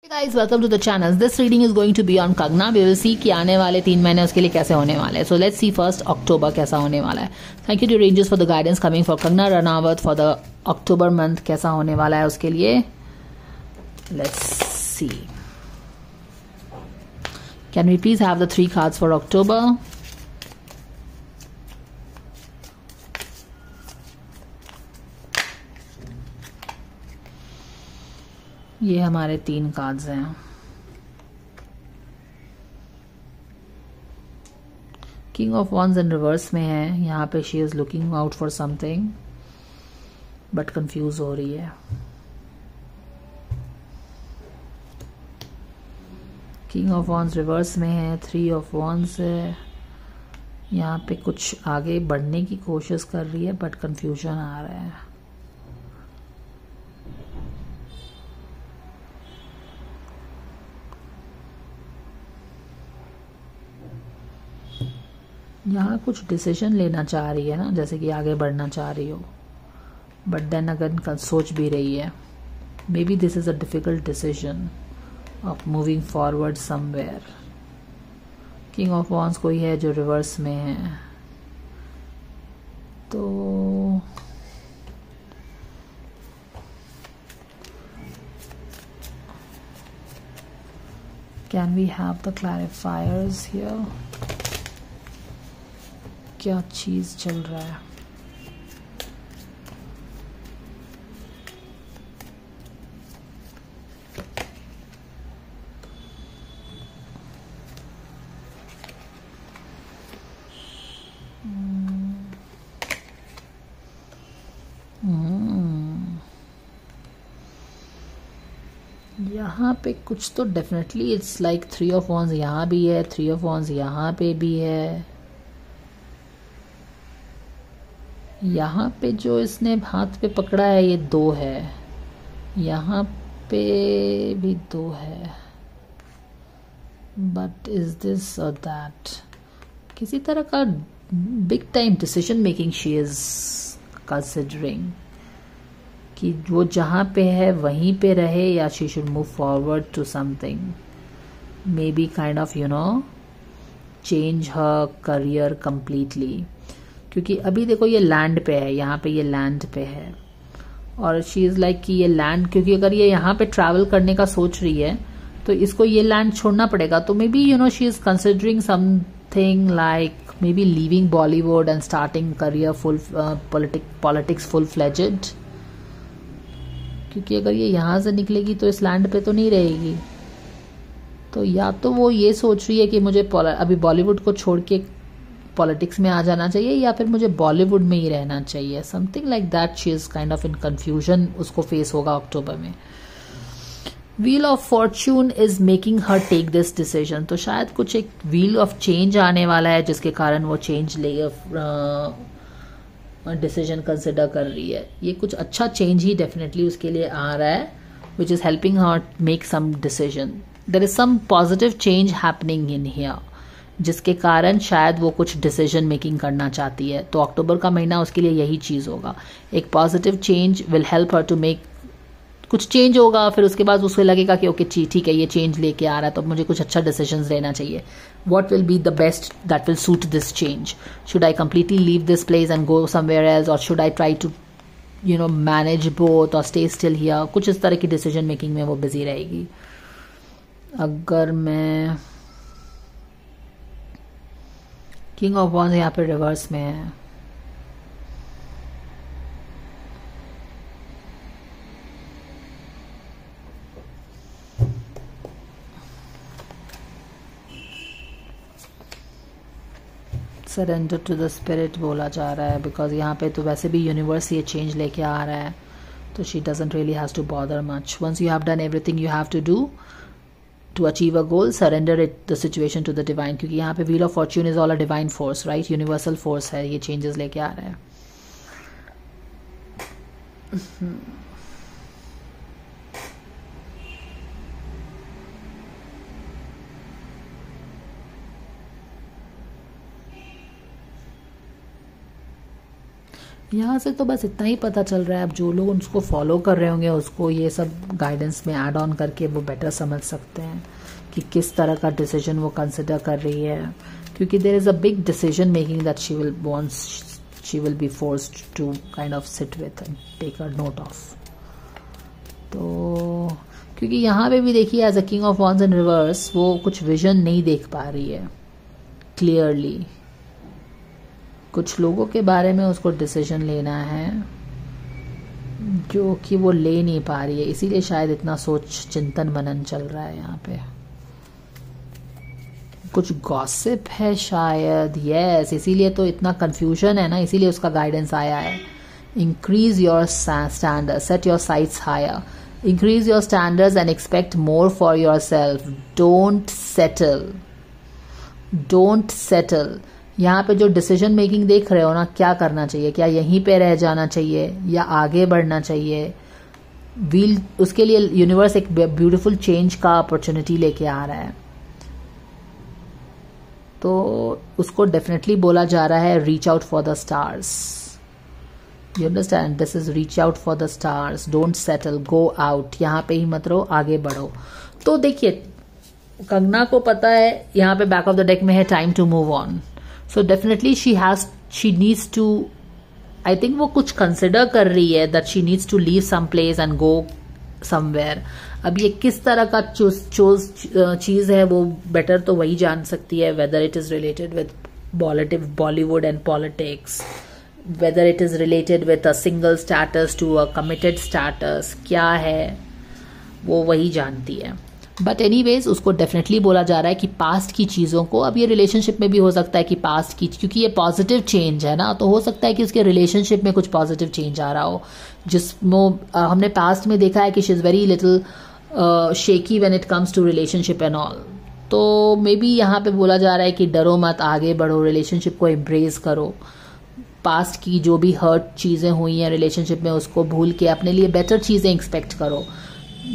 Hey guys, welcome to the channel. This reading is going to be on Kangna. We will see कि आने वाले 3 महीने उसके लिए कैसे होने वाले हैं. So let's see first October कैसा होने वाला है. Thank you to Rangers for the guidance coming for Kangna Ranaut for the October month कैसा होने वाला है उसके लिए. Let's see. Can we please have the 3 cards for October? ये हमारे 3 कार्ड्स हैं. King of wands in reverse में है. यहाँ पे she is looking out for something but confuse हो रही है. किंग ऑफ वॉन्ड्स रिवर्स में है. 3 ऑफ वॉन्ड्स है. यहाँ पे कुछ आगे बढ़ने की कोशिश कर रही है बट कंफ्यूजन आ रहा है. यहाँ कुछ डिसीजन लेना चाह रही है ना, जैसे कि आगे बढ़ना चाह रही हो, बट देन अगर सोच भी रही है. Maybe this is a difficult decision of moving forward somewhere. King of wands कोई है जो रिवर्स में है, तो can we have the clarifiers here. क्या चीज चल रहा है. यहाँ पे कुछ तो definitely it's like 3 of wands यहाँ भी है, 3 ऑफ वॉन्ड्स यहाँ पे भी है. यहाँ पे जो इसने हाथ पे पकड़ा है ये 2 है. यहाँ पे भी 2 है. But is this or that. किसी तरह का big time decision making she is considering कि वो जहाँ पे है वहीं पे रहे या she should move forward to something. Maybe kind of change her career completely. क्योंकि अभी देखो ये लैंड पे है, यहाँ पे ये लैंड पे है और शी इज लाइक कि ये लैंड, क्योंकि अगर ये यहाँ पे ट्रैवल करने का सोच रही है तो इसको ये लैंड छोड़ना पड़ेगा. तो may be she is considering something like may be leaving Bollywood and starting career full politics full fledged. क्योंकि अगर ये यहाँ से निकलेगी तो इस लैंड पे तो नहीं रहेगी. तो या तो वो ये सोच रही है कि मुझे अभी बॉलीवुड को छोड़ के पॉलिटिक्स में आ जाना चाहिए या फिर मुझे बॉलीवुड में ही रहना चाहिए. Something like that. She is kind of in confusion. उसको फेस होगा अक्टूबर में. Wheel of fortune is making her take this decision. तो शायद कुछ एक व्हील ऑफ चेंज आने वाला है जिसके कारण वो चेंज ले डिसीजन कंसिडर कर रही है. ये कुछ अच्छा चेंज ही डेफिनेटली उसके लिए आ रहा है which is helping her make some decision. There is some positive change happening in here जिसके कारण शायद वो कुछ डिसीजन मेकिंग करना चाहती है. तो अक्टूबर का महीना उसके लिए यही चीज होगा. एक positive change will help her to make. कुछ चेंज होगा फिर उसके बाद उसको लगेगा कि ओके ठीक है ये चेंज लेके आ रहा है तो मुझे कुछ अच्छा डिसीजन लेना चाहिए. What will be the best that will suit this change. Should I completely leave this place and go somewhere else और should I try to manage both और स्टे स्टिल हियर. कुछ इस तरह की डिसीजन मेकिंग में वो busy रहेगी. अगर मैं किंग ऑफ वॉन्ड्स यहाँ पे रिवर्स में है. सरेंडर टू द स्पिरिट बोला जा रहा है बिकॉज यहाँ पे तो वैसे भी यूनिवर्स ये चेंज लेके आ रहा है. तो she doesn't really has to bother much. Once you have done everything you have to do to achieve a goal, surrender the situation to the divine. क्योंकि यहाँ पे wheel of fortune is all a divine force, right? universal force है. ये changes लेके आ रहा है. यहाँ से तो बस इतना ही पता चल रहा है। अब जो लोग उसको फॉलो कर रहे होंगे उसको ये सब गाइडेंस में ऐड ऑन करके वो बेटर समझ सकते हैं कि किस तरह का डिसीजन वो कंसिडर कर रही है, क्योंकि there is a big decision making that she will be forced to kind of sit with and take a note of. तो क्योंकि यहाँ पे भी देखिए as a king of wands in reverse वो कुछ विजन नहीं देख पा रही है क्लियरली। कुछ लोगों के बारे में उसको डिसीजन लेना है जो कि वो ले नहीं पा रही है, इसीलिए शायद इतना सोच चिंतन मनन चल रहा है यहाँ पे। कुछ गॉसिप है शायद, यस, इसीलिए तो इतना कंफ्यूजन है ना, इसीलिए उसका गाइडेंस आया है। Increase your standard, set your sights higher, increase your standards and expect more for your self, don't settle, don't settle. यहाँ पे जो डिसीजन मेकिंग देख रहे हो ना, क्या करना चाहिए, क्या यहीं पे रह जाना चाहिए या आगे बढ़ना चाहिए, व्हील उसके लिए यूनिवर्स एक ब्यूटीफुल चेंज का अपॉर्चुनिटी लेके आ रहा है। तो उसको डेफिनेटली बोला जा रहा है reach out for the stars, you understand, this is reach out for the stars, don't settle, go out, यहाँ पे ही मत रहो, आगे बढ़ो। तो देखिए कंगना को पता है यहाँ पे बैक ऑफ द डेक में है time to move on, so definitely she needs to, I think वो कुछ कंसिडर कर रही है that she needs to leave some place and go somewhere. अब ये किस तरह का चीज है वो बेटर तो वही जान सकती है, whether it is related with Bollywood and politics, whether it is related with a single status to a committed status, क्या है वो वही जानती है। बट एनीवेज उसको डेफिनेटली बोला जा रहा है कि पास्ट की चीज़ों को, अब ये रिलेशनशिप में भी हो सकता है कि पास्ट की, क्योंकि ये पॉजिटिव चेंज है ना, तो हो सकता है कि उसके रिलेशनशिप में कुछ पॉजिटिव चेंज आ रहा हो, जिसमें हमने पास्ट में देखा है कि she is very little shaky when it comes to relationship and all. तो मे बी यहाँ पे बोला जा रहा है कि डरो मत, आगे बढ़ो, रिलेशनशिप को एम्ब्रेस करो, पास्ट की जो भी हर्ट चीज़ें हुई हैं रिलेशनशिप में उसको भूल के अपने लिए बेटर चीज़ें एक्सपेक्ट करो।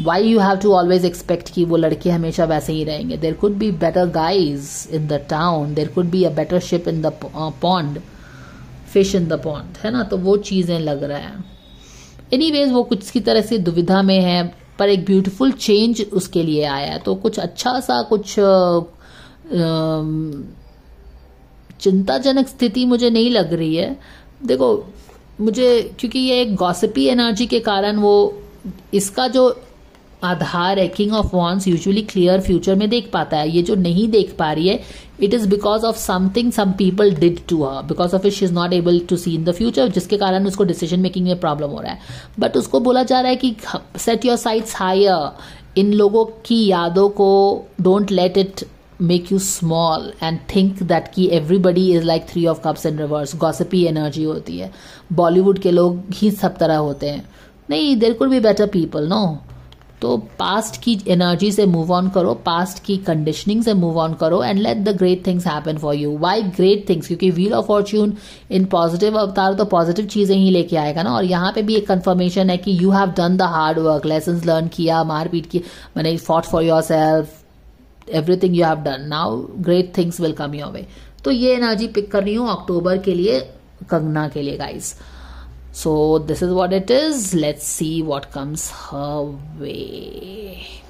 Why you have to always expect कि वो लड़के हमेशा वैसे ही रहेंगे? There could be better guys in the town. There could be a better ship in the pond, fish in the pond, है ना? तो वो चीज़ें लग रहा है। Anyways वो कुछ की तरह से दुविधा में है, पर एक ब्यूटीफुल चेंज उसके लिए आया है, तो कुछ अच्छा सा कुछ चिंताजनक स्थिति मुझे नहीं लग रही है। देखो मुझे, क्योंकि ये एक गॉसिपी एनर्जी के कारण वो इसका जो आधार है king of wands usually clear future में देख पाता है, ये जो नहीं देख पा रही है it is because of something some people did to her, because of it she is not able to see in the future, जिसके कारण उसको डिसीजन मेकिंग में प्रॉब्लम हो रहा है। बट उसको बोला जा रहा है कि सेट योर साइट्स हायर, इन लोगों की यादों को don't let it make you small and think that कि everybody is like three of cups in reverse, gossipy energy होती है, बॉलीवुड के लोग ही सब तरह होते हैं, नहीं, there could be better people, no. तो पास्ट की एनर्जी से मूव ऑन करो, पास्ट की कंडीशनिंग से मूव ऑन करो and let the great things happen for you. Why great things? क्योंकि wheel of fortune in positive avatar तो positive चीजें ही लेके आएगा ना, और यहाँ पे भी एक कंफर्मेशन है कि you have done the hard work, lessons learn किया, मारपीट की, मैंने fought for your self, everything you have done, now great things will come your way. तो ये एनर्जी पिक कर रही हूँ अक्टूबर के लिए, कंगना के लिए guys. So this is what it is. Let's see what comes her way.